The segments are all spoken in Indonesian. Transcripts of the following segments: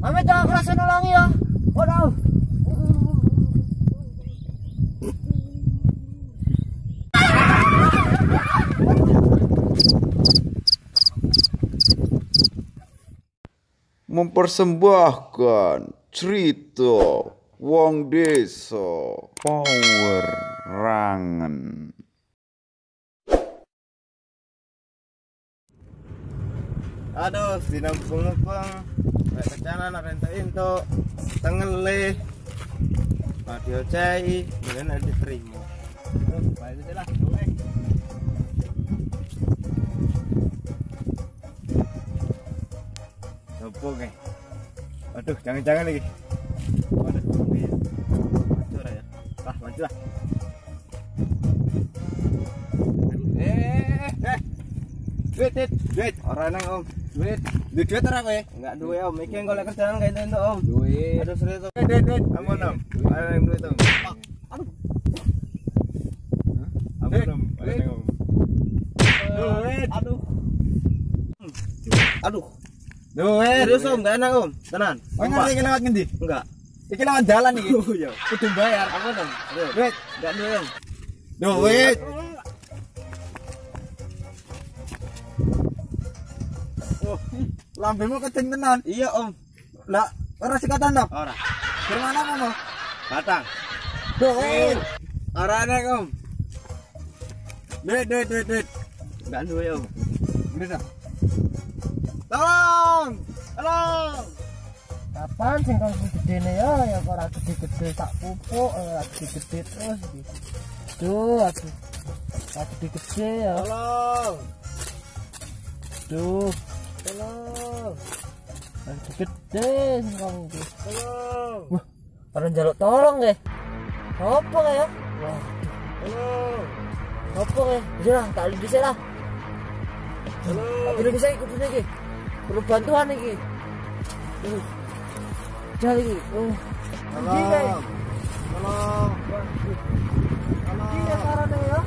Amit jangan kerasa nolongi ya. Waduh. Mempersembahkan cerita Wong Desa Power Rangen. Aduh, dinambung-nambung kayak kecanan rentak into tengele radio cai kemudian ada diterima baik itu lah coba kayak aduh jangan-jangan lagi waduh maju lah ya maju lah duit orang nang om duit orang kowe enggak duwe om iki golek kerjaan kayak itu om duit aduh serius duit ampun om ayo yang duit om aduh ampun om ayo om duit aduh duit terus om enggak enak om tenan iki lewat ngendi enggak iki lewat jalan iki kudu bayar ampun om duit enggak duwe om duit lambemu kenceng tenan. Iya, Om. Lah, ora sikatan dok? Ora. Gimana, Om? Batang. Duit. Ora nek, Om. Duit. Enggak duwe, Om. Bisa. Tolong. Kapan sing kang gedene ya ora gede-gede tak pupuk, ora gede-gede terus iki. Duh, aduh. Tak gede-gede ya. Tolong. Duh. Tolong. Gede sing kang iki. Tolong. Wah, ora njaluk tolong nggih. Apa ya? Wah, Tolong. apa ya? Wis tak dhisik lah. Tolong. Tak dhisik kudune iki. Perlu bantuan iki. Jal iki. Tolong. Tolong. Iya sarane ya.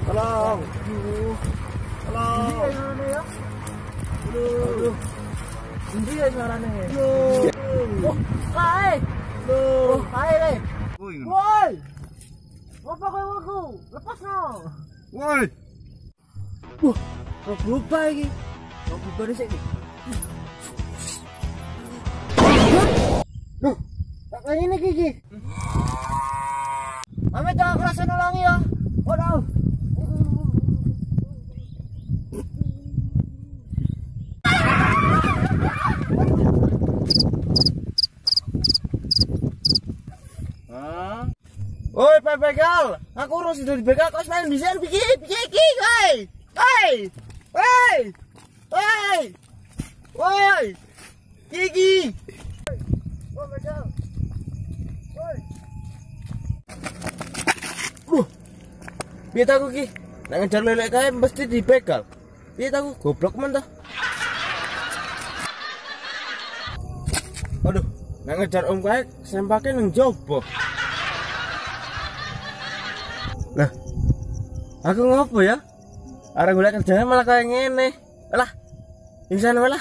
Tolong. Tolong. Iya sarane ya. Aduh. Iya sarane. Oh, kae. Oh, kae le. Woi. Apa kowe aku? Lepasno. Woi. Wah, kok lupa iki. Kok lupa sik iki. Duh, tak kayak ini iki. Amit jangan kerasa nolongi ya. Waduh. Oi, Pak Begal, aku urus dari begal kok selain bisa iki, woi. Woi. Gigi. Woi, begal. Woi. Piye ta aku ki? Nek ngejar lelek kae mesti dibegal. Piye ta aku goblok men ta? Aduh, nek ngejar om kae sempake nang jopo. Lah, aku ngopo ya? Arek golek kerjane malah kayak ngene. Alah, pisan wae lah.